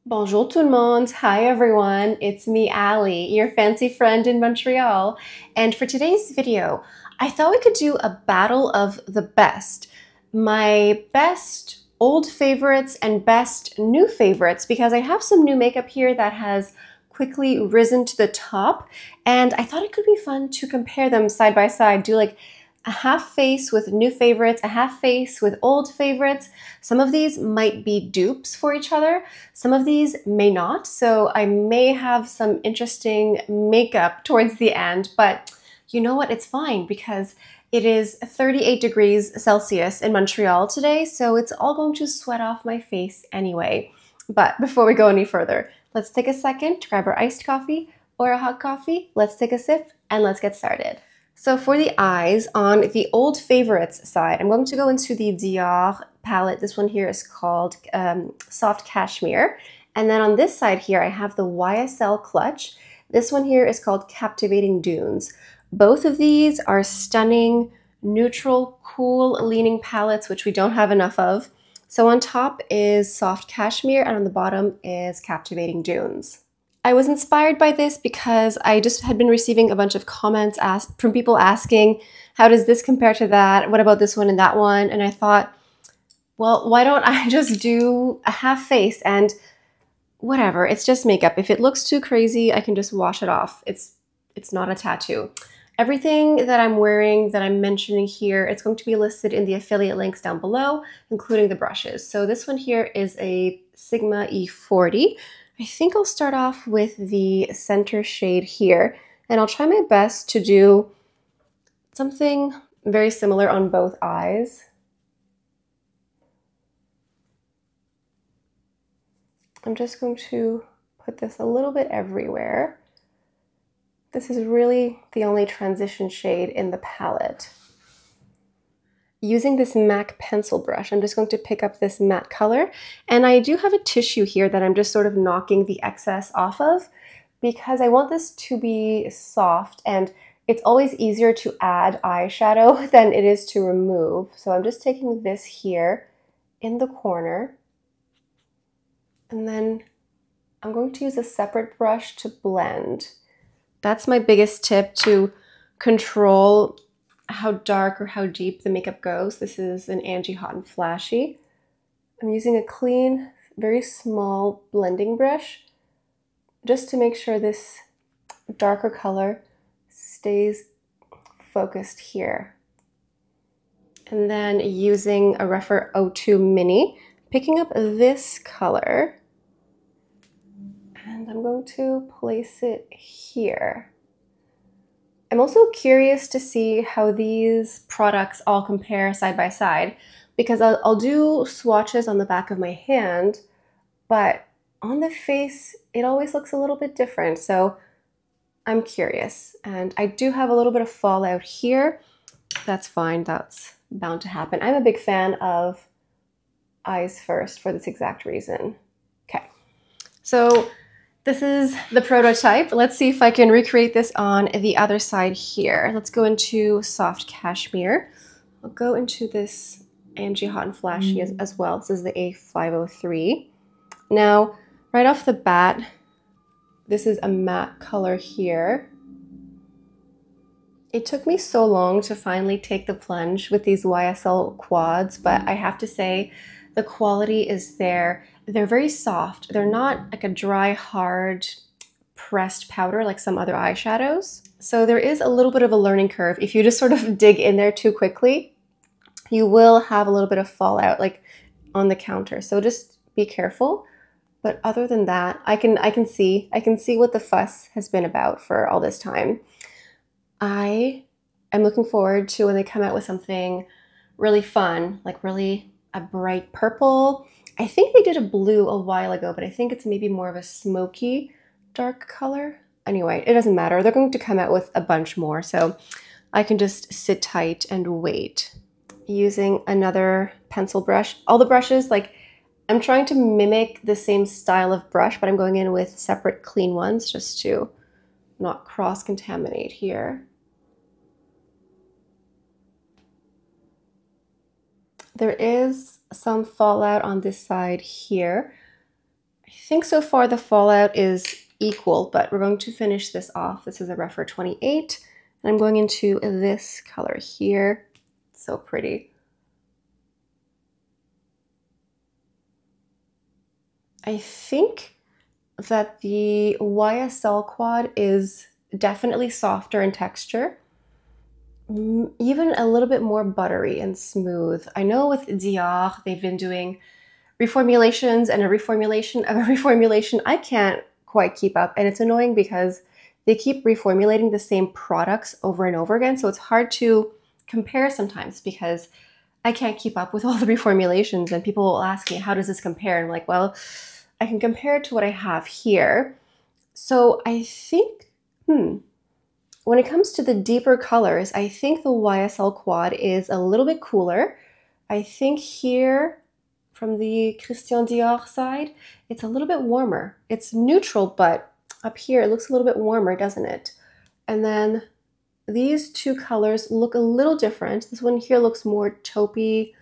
Bonjour tout le monde. Hi everyone. It's me, Ali, your fancy friend in Montreal. And for today's video, I thought we could do a battle of the best. My best old favorites and best new favorites, because I have some new makeup here that has quickly risen to the top. And I thought it could be fun to compare them side by side, do like a half face with new favorites, a half face with old favorites. Some of these might be dupes for each other. Some of these may not, so I may have some interesting makeup towards the end, but you know what? It's fine because it is 38 degrees Celsius in Montreal today, so it's all going to sweat off my face anyway. But before we go any further, let's take a second to grab our iced coffee or a hot coffee. Let's take a sip and let's get started. So for the eyes, on the old favorites side, I'm going to go into the Dior palette. This one here is called Soft Cashmere. And then on this side here, I have the YSL Clutch. This one here is called Captivating Dunes. Both of these are stunning, neutral, cool leaning palettes, which we don't have enough of. So on top is Soft Cashmere, and on the bottom is Captivating Dunes. I was inspired by this because I just had been receiving a bunch of comments from people asking, how does this compare to that? What about this one and that one? And I thought, well, why don't I just do a half face and whatever, it's just makeup. If it looks too crazy, I can just wash it off. It's not a tattoo. Everything that I'm wearing, that I'm mentioning here, it's going to be listed in the affiliate links down below, including the brushes. So this one here is a Sigma E40. I think I'll start off with the center shade here, and I'll try my best to do something very similar on both eyes. I'm just going to put this a little bit everywhere. This is really the only transition shade in the palette. Using this MAC pencil brush, I'm just going to pick up this matte color, and I do have a tissue here that I'm just sort of knocking the excess off of because I want this to be soft, and it's always easier to add eyeshadow than it is to remove. So I'm just taking this here in the corner, and then I'm going to use a separate brush to blend. That's my biggest tip to control how dark or how deep the makeup goes. This is an Angie Hot and Flashy. I'm using a clean, very small blending brush just to make sure this darker color stays focused here. And then using a Rephr 02 Mini, picking up this color, and I'm going to place it here. I'm also curious to see how these products all compare side by side, because I'll do swatches on the back of my hand, but on the face, it always looks a little bit different. So I'm curious, and I do have a little bit of fallout here. That's fine, that's bound to happen. I'm a big fan of eyes first for this exact reason. Okay, so this is the prototype. Let's see if I can recreate this on the other side here. Let's go into Soft Cashmere. I'll go into this Angie Hot and Flashy as well. This is the A503. Now, right off the bat, this is a matte color here. It took me so long to finally take the plunge with these YSL quads, but I have to say the quality is there. They're very soft. They're not like a dry, hard, pressed powder like some other eyeshadows. So there is a little bit of a learning curve. If you just sort of dig in there too quickly, you will have a little bit of fallout like on the counter. So just be careful. But other than that, I can see what the fuss has been about for all this time. I am looking forward to when they come out with something really fun, like really a bright purple. I think they did a blue a while ago, but I think it's maybe more of a smoky dark color. Anyway, it doesn't matter. They're going to come out with a bunch more, so I can just sit tight and wait. Using another pencil brush. All the brushes, like, I'm trying to mimic the same style of brush, but I'm going in with separate clean ones just to not cross-contaminate here. There is some fallout on this side here. I think so far the fallout is equal, but we're going to finish this off. This is a Refer 28, and I'm going into this color here. So pretty. I think that the YSL quad is definitely softer in texture, even a little bit more buttery and smooth. I know with Dior, they've been doing reformulations and a reformulation of a reformulation. I can't quite keep up, and it's annoying because they keep reformulating the same products over and over again, so it's hard to compare sometimes because I can't keep up with all the reformulations, and people will ask me, how does this compare? And I'm like, well, I can compare it to what I have here. So I think, when it comes to the deeper colors, I think the YSL quad is a little bit cooler. I think here, from the Christian Dior side, it's a little bit warmer. It's neutral, but up here it looks a little bit warmer, doesn't it? And then these two colors look a little different. This one here looks more taupey,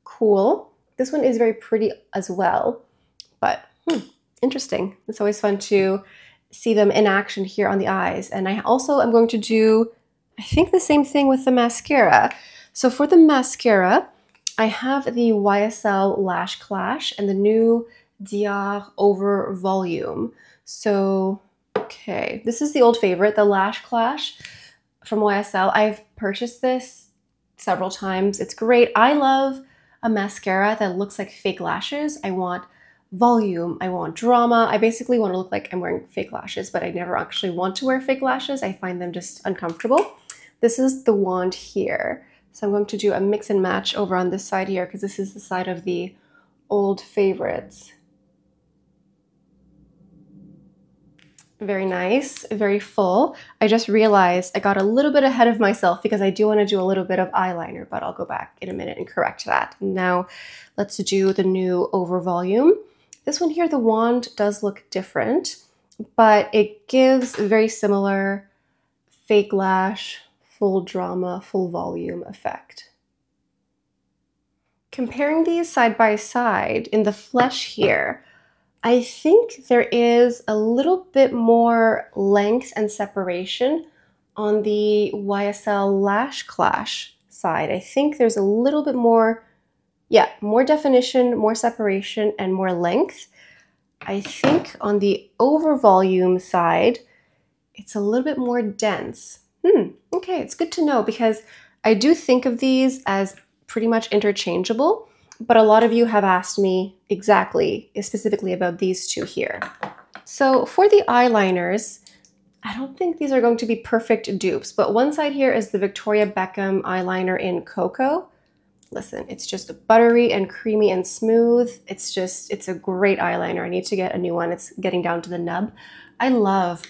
cool. This one is very pretty as well, but interesting. It's always fun to see them in action here on the eyes. And I also am going to do, I think, the same thing with the mascara. So for the mascara, I have the YSL Lash Clash and the new Dior Over Volume. So, okay, this is the old favorite, the Lash Clash from YSL. I've purchased this several times. It's great. I love a mascara that looks like fake lashes. I want volume, I want drama. I basically want to look like I'm wearing fake lashes, but I never actually want to wear fake lashes. I find them just uncomfortable. This is the wand here. So I'm going to do a mix and match over on this side here because this is the side of the old favorites. Very nice, very full. I just realized I got a little bit ahead of myself because I do want to do a little bit of eyeliner, but I'll go back in a minute and correct that. Now let's do the new Over Volume. This one here, the wand does look different, but it gives a very similar fake lash, full drama, full volume effect. Comparing these side by side in the flesh here, I think there is a little bit more length and separation on the YSL Lash Clash side. I think there's a little bit more, more definition, more separation, and more length. I think on the Over Volume side, it's a little bit more dense. Okay, it's good to know because I do think of these as pretty much interchangeable, but a lot of you have asked me specifically about these two here. So for the eyeliners, I don't think these are going to be perfect dupes, but one side here is the Victoria Beckham eyeliner in Cocoa. Listen, it's just buttery and creamy and smooth. It's a great eyeliner. I need to get a new one. It's getting down to the nub. I love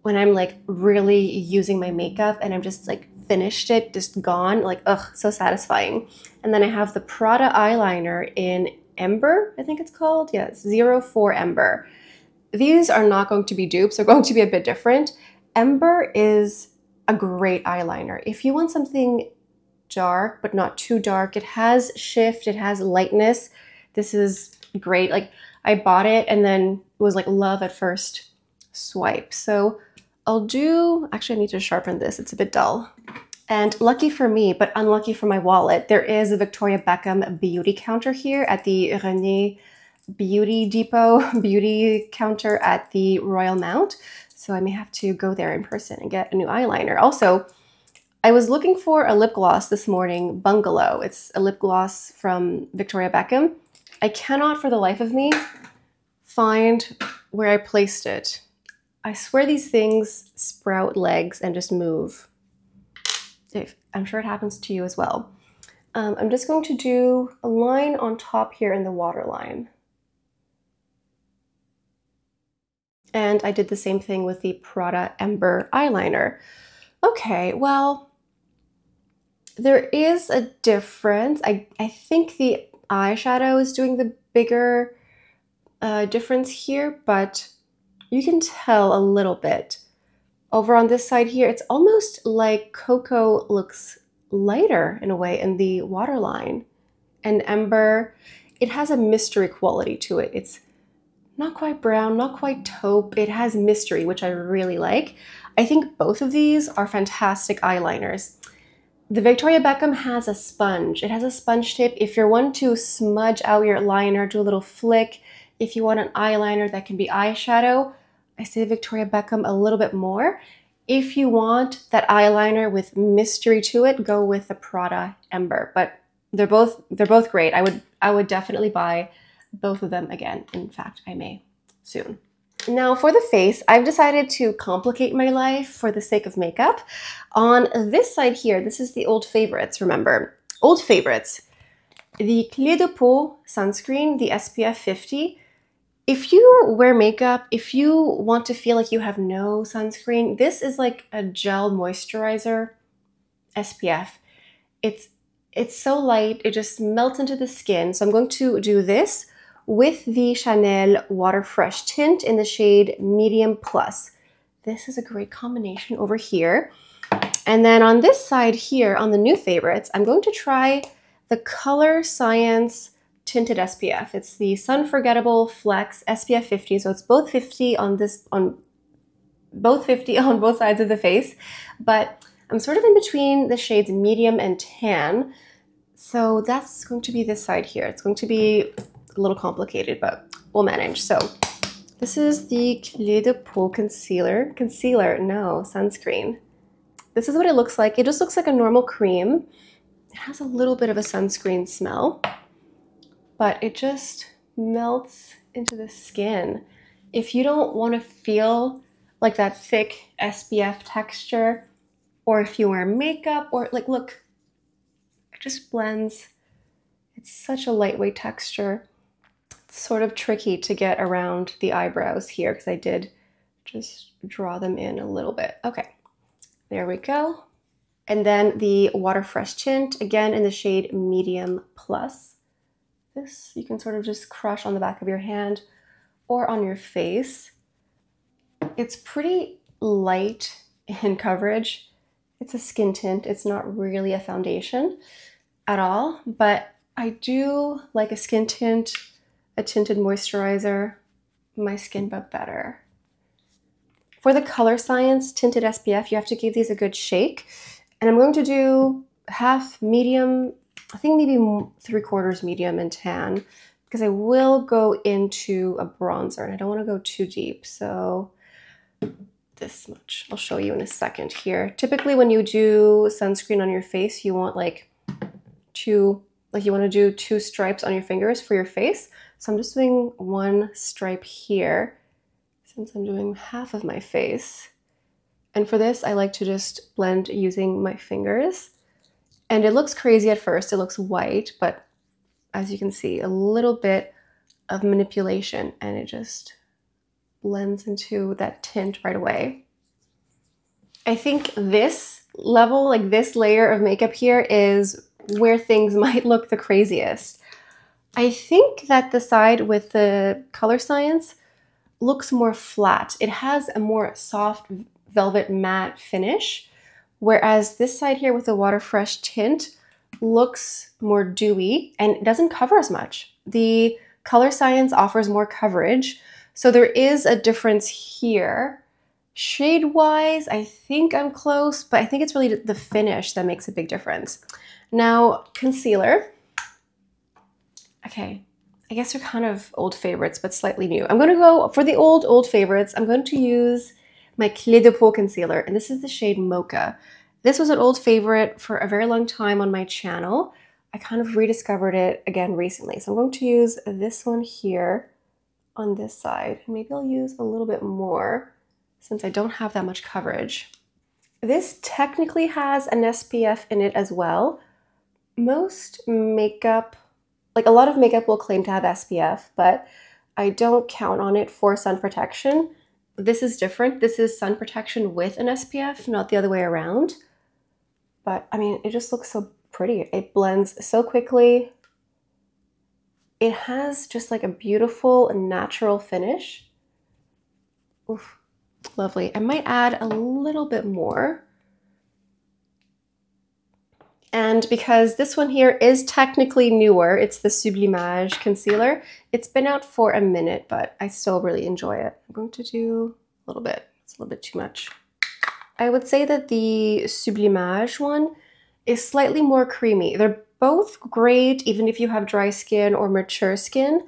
when I'm like really using my makeup and I'm just like finished it, just gone, like, ugh, so satisfying. And then I have the Prada eyeliner in Ember, I think it's called. Yeah, it's 04 Ember. These are not going to be dupes. They're going to be a bit different. Ember is a great eyeliner. If you want something dark, but not too dark, it has shift, it has lightness. This is great. Like, I bought it and then it was like love at first swipe. So actually I need to sharpen this. It's a bit dull. And lucky for me, but unlucky for my wallet, there is a Victoria Beckham beauty counter here at the René Beauty Depot beauty counter at the Royal Mount. So I may have to go there in person and get a new eyeliner. Also, I was looking for a lip gloss this morning, Bungalow. It's a lip gloss from Victoria Beckham. I cannot for the life of me find where I placed it. I swear these things sprout legs and just move. I'm sure it happens to you as well. I'm just going to do a line on top here in the waterline. And I did the same thing with the Prada Ember eyeliner. Okay, well, there is a difference. I think the eyeshadow is doing the bigger difference here, but you can tell a little bit. Over on this side here, it's almost like Cocoa looks lighter in a way in the waterline. And Ember, it has a mystery quality to it. It's not quite brown, not quite taupe. It has mystery, which I really like. I think both of these are fantastic eyeliners. The Victoria Beckham has a sponge. It has a sponge tip. If you're one to smudge out your liner, do a little flick. If you want an eyeliner that can be eyeshadow, I say Victoria Beckham a little bit more. If you want that eyeliner with mystery to it, go with the Prada Ember. But they're both great. I would definitely buy both of them again. In fact, I may soon. Now for the face, I've decided to complicate my life for the sake of makeup. On this side here, this is the old favorites, remember. Old favorites. The Clé de Peau sunscreen, the SPF 50. If you wear makeup, if you want to feel like you have no sunscreen, this is like a gel moisturizer SPF. It's so light, it just melts into the skin. So I'm going to do this with the Chanel Water Fresh tint in the shade Medium Plus. This is a great combination over here. And then on this side here, on the new favorites, I'm going to try the Color Science Tinted SPF. It's the Sunforgettable Flex SPF 50. So it's both 50 on both sides of the face, but I'm sort of in between the shades medium and tan. So that's going to be this side here. It's going to be a little complicated, but we'll manage. So this is the Clé de Peau sunscreen. This is what it looks like. It just looks like a normal cream. It has a little bit of a sunscreen smell, but it just melts into the skin. If you don't want to feel like that thick SPF texture, or if you wear makeup, or like, look, it just blends. It's such a lightweight texture. It's sort of tricky to get around the eyebrows here because I did just draw them in a little bit. Okay, there we go. And then the Water Fresh tint, again in the shade Medium Plus. This you can sort of just crush on the back of your hand or on your face. It's pretty light in coverage. It's a skin tint. It's not really a foundation at all, but I do like a skin tint, a tinted moisturizer, my skin but better. For the Color Science Tinted SPF, you have to give these a good shake. And I'm going to do half medium, I think maybe 3/4 medium and tan, because I will go into a bronzer and I don't want to go too deep. So this much. I'll show you in a second here. Typically when you do sunscreen on your face, you want you want to do 2 stripes on your fingers for your face. So I'm just doing 1 stripe here since I'm doing half of my face. And for this, I like to just blend using my fingers. And it looks crazy at first. It looks white, but as you can see, a little bit of manipulation and it just blends into that tint right away. I think this level, like this layer of makeup here, is where things might look the craziest. I think that the side with the Color Science looks more flat. It has a more soft velvet matte finish, whereas this side here with the Water Fresh tint looks more dewy and it doesn't cover as much. The Color Science offers more coverage, so there is a difference here. Shade-wise, I think I'm close, but I think it's really the finish that makes a big difference. Now, concealer. Okay, I guess they're kind of old favorites, but slightly new. I'm gonna go for the old favorites. I'm going to use my Clé de Peau concealer, and this is the shade Mocha. This was an old favorite for a very long time on my channel. I kind of rediscovered it again recently. So I'm going to use this one here on this side. Maybe I'll use a little bit more since I don't have that much coverage. This technically has an SPF in it as well. Most makeup, like a lot of makeup will claim to have SPF, but I don't count on it for sun protection. This is different. This is sun protection with an SPF, not the other way around. But I mean, it just looks so pretty. It blends so quickly. It has just like a beautiful natural finish. Oof, lovely. I might add a little bit more. And because this one here is technically newer, it's the Sublimage concealer. It's been out for a minute, but I still really enjoy it. I'm going to do a little bit. It's a little bit too much. I would say that the Sublimage one is slightly more creamy. They're both great, even if you have dry skin or mature skin.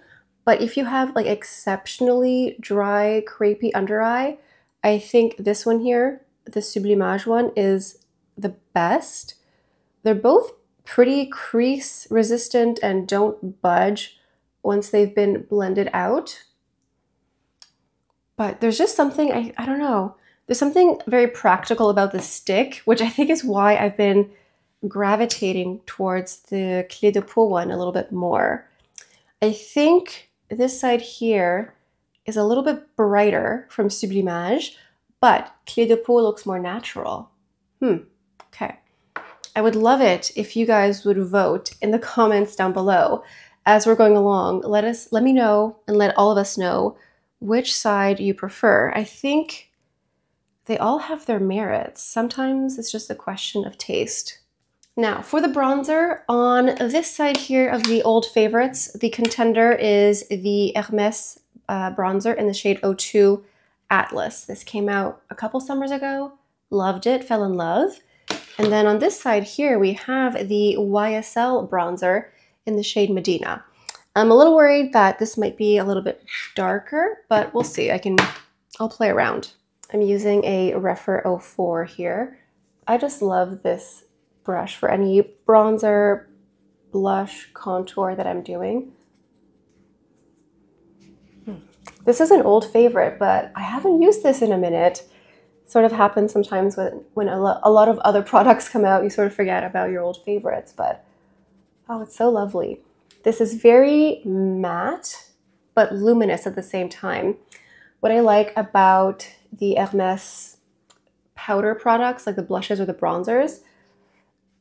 But if you have like exceptionally dry, crepey under eye, I think this one here, the Sublimage one, is the best. They're both pretty crease resistant and don't budge once they've been blended out. But there's just something, I don't know, there's something very practical about the stick, which I think is why I've been gravitating towards the Clé de Peau one a little bit more. I think this side here is a little bit brighter from Sublimage, but Clé de Peau looks more natural. Okay. I would love it if you guys would vote in the comments down below as we're going along. Let me know and let all of us know which side you prefer. I think they all have their merits. Sometimes it's just a question of taste. Now for the bronzer, on this side here of the old favorites, the contender is the Hermès bronzer in the shade 02 Atlas. This came out a couple summers ago. Loved it, fell in love. And then on this side here, we have the YSL bronzer in the shade Medina. I'm a little worried that this might be a little bit darker, but we'll see. I'll play around. I'm using a Refer 04 here. I just love this brush for any bronzer, blush, contour that I'm doing. This is an old favorite, but I haven't used this in a minute. Sort of happens sometimes when a lot of other products come out, you sort of forget about your old favorites, but oh, it's so lovely. This is very matte, but luminous at the same time. What I like about the Hermès powder products, like the blushes or the bronzers,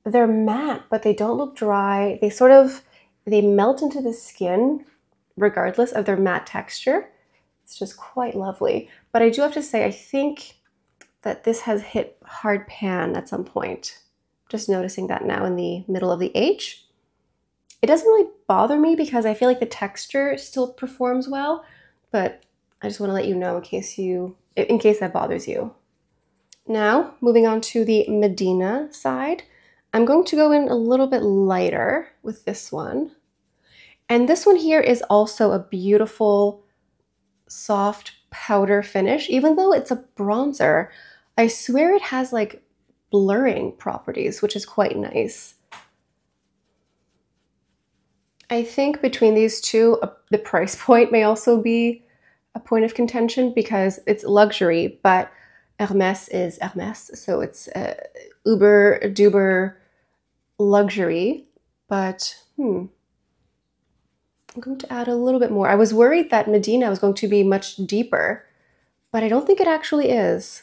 they're matte, but they don't look dry. They melt into the skin regardless of their matte texture. It's just quite lovely. But I do have to say, I think that this has hit hard pan at some point. Just noticing that now in the middle of the H. It doesn't really bother me because I feel like the texture still performs well, but I just want to let you know in case that bothers you. Now, moving on to the Medina side, I'm going to go in a little bit lighter with this one. And this one here is also a beautiful, soft powder finish. Even though it's a bronzer, I swear it has like blurring properties, which is quite nice. I think between these two, the price point may also be a point of contention because it's luxury, but Hermès is Hermès, so it's uber duber luxury. But I'm going to add a little bit more. I was worried that Medina was going to be much deeper, but I don't think it actually is.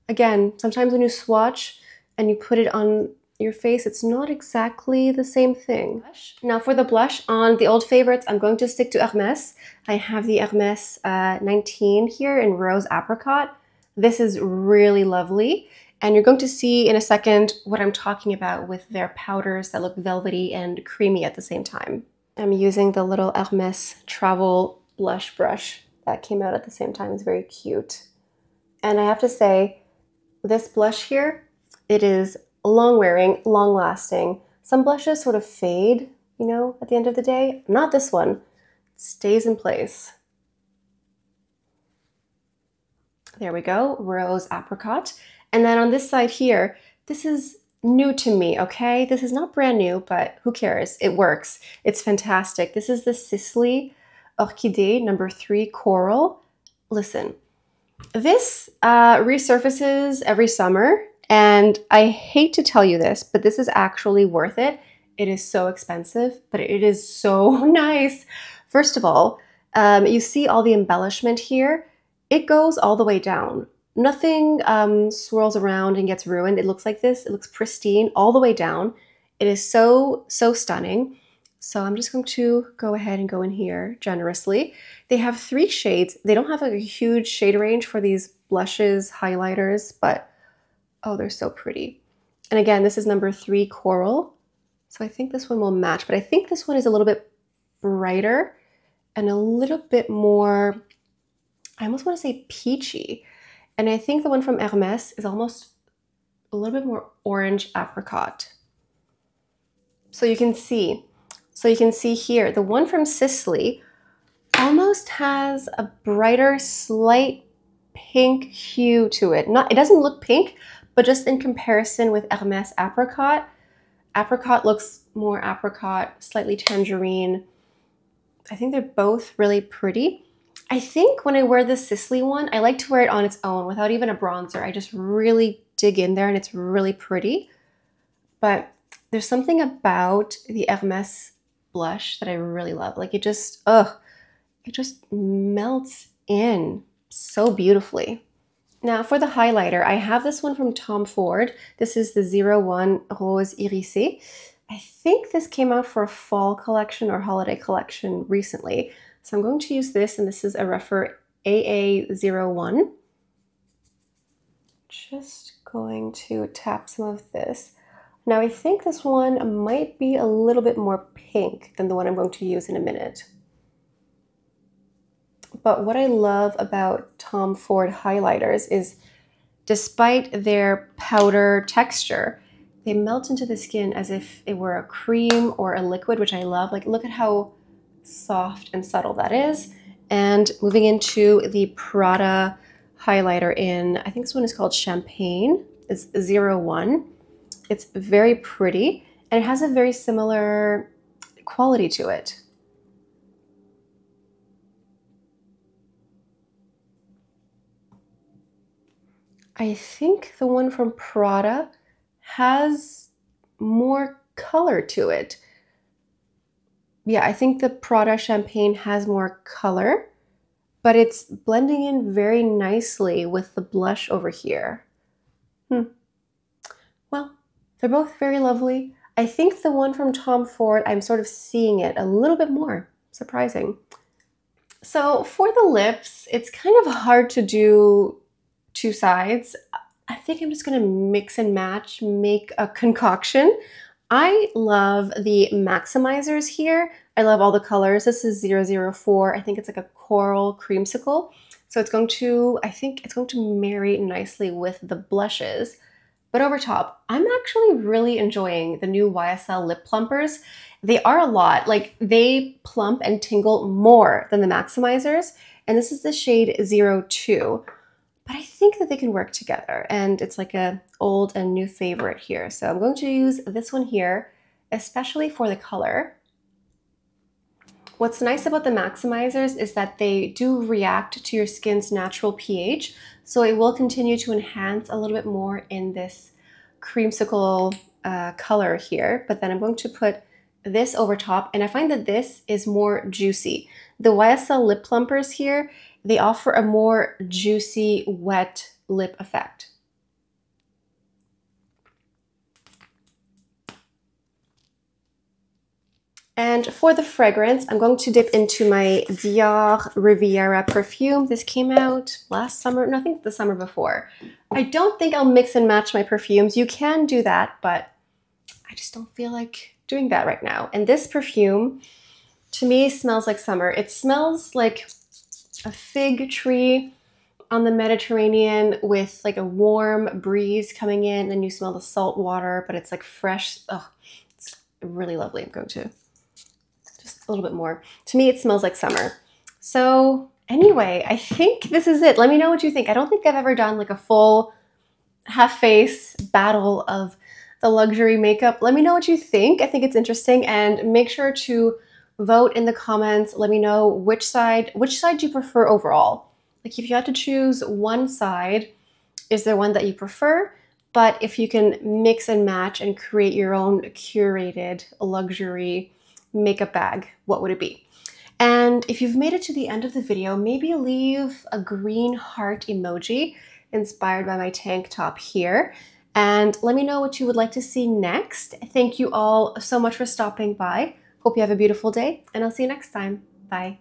Again, sometimes when you swatch and you put it on your face, it's not exactly the same thing. Now for the blush on the old favorites, I'm going to stick to Hermès. I have the Hermès 19 here in Rose Apricot. This is really lovely. And you're going to see in a second what I'm talking about with their powders that look velvety and creamy at the same time. I'm using the little Hermès travel blush brush that came out at the same time. It's very cute. And I have to say, this blush here, it is long wearing, long lasting. Some blushes sort of fade, you know, at the end of the day. Not this one. It stays in place. There we go, Rose Apricot. And then on this side here, this is new to me, okay? This is not brand new, but who cares? It works. It's fantastic. This is the Sisley Orchidée number 3 Coral. Listen, this resurfaces every summer, and I hate to tell you this, but this is actually worth it. It is so expensive, but it is so nice. First of all, you see all the embellishment here. It goes all the way down. Nothing swirls around and gets ruined. It looks like this. It looks pristine all the way down. It is so, so stunning. So I'm just going to go ahead and go in here generously. They have 3 shades. They don't have a huge shade range for these blushes, highlighters, but oh, they're so pretty. And again, this is number 3 Coral. So I think this one will match, but I think this one is a little bit brighter and a little bit more, I almost want to say peachy. And I think the one from Hermes is almost a little bit more orange apricot. So you can see here, the one from Sicily almost has a brighter, slight pink hue to it. It doesn't look pink, but just in comparison with Hermes apricot, apricot looks more apricot, slightly tangerine. I think they're both really pretty. I think when I wear the Sicily one, I like to wear it on its own without even a bronzer. I just really dig in there and it's really pretty. But there's something about the Hermes blush that I really love. Like it just melts in so beautifully. Now for the highlighter, I have this one from Tom Ford. This is the 01 Rose Irisé. I think this came out for a fall collection or holiday collection recently. So I'm going to use this, and this is a Rephr AA01. Just going to tap some of this. Now I think this one might be a little bit more pink than the one I'm going to use in a minute. But what I love about Tom Ford highlighters is despite their powder texture, they melt into the skin as if it were a cream or a liquid, which I love. Like, look at how soft and subtle that is. And moving into the Prada highlighter in, I think this one is called Champagne. It's 01. It's very pretty, and it has a very similar quality to it. I think the one from Prada has more color to it. Yeah, I think the Prada Champagne has more color, but it's blending in very nicely with the blush over here. Well, they're both very lovely. I think the one from Tom Ford, I'm sort of seeing it a little bit more. Surprising. So for the lips, it's kind of hard to do two sides. I think I'm just gonna mix and match, make a concoction. I love the maximizers here. I love all the colors. This is 004. I think it's like a coral creamsicle. So it's going to, I think it's going to marry nicely with the blushes. But over top, I'm actually really enjoying the new YSL lip plumpers. They are a lot, like they plump and tingle more than the maximizers. And this is the shade 02. But I think that they can work together, and it's like a old and new favorite here. So I'm going to use this one here, especially for the color. What's nice about the maximizers is that they do react to your skin's natural pH, so it will continue to enhance a little bit more in this creamsicle color here. But then I'm going to put this over top, and I find that this is more juicy. The YSL lip plumpers here, they offer a more juicy, wet lip effect. And for the fragrance, I'm going to dip into my Dior Riviera perfume. This came out last summer, no, I think the summer before. I don't think I'll mix and match my perfumes. You can do that, but I just don't feel like doing that right now. And this perfume, to me, smells like summer. It smells like a fig tree on the Mediterranean with like a warm breeze coming in, and you smell the salt water, but it's like fresh. Oh, it's really lovely. I'm going to just a little bit more. To me, it smells like summer. So anyway, I think this is it. Let me know what you think. I don't think I've ever done like a full half-face battle of the luxury makeup. Let me know what you think. I think it's interesting, and make sure to vote in the comments. Let me know which side you prefer overall. Like if you had to choose one side, is there one that you prefer? But if you can mix and match and create your own curated luxury makeup bag, what would it be? And if you've made it to the end of the video, maybe leave a green heart emoji inspired by my tank top here. And let me know what you would like to see next. Thank you all so much for stopping by. Hope you have a beautiful day, and I'll see you next time. Bye.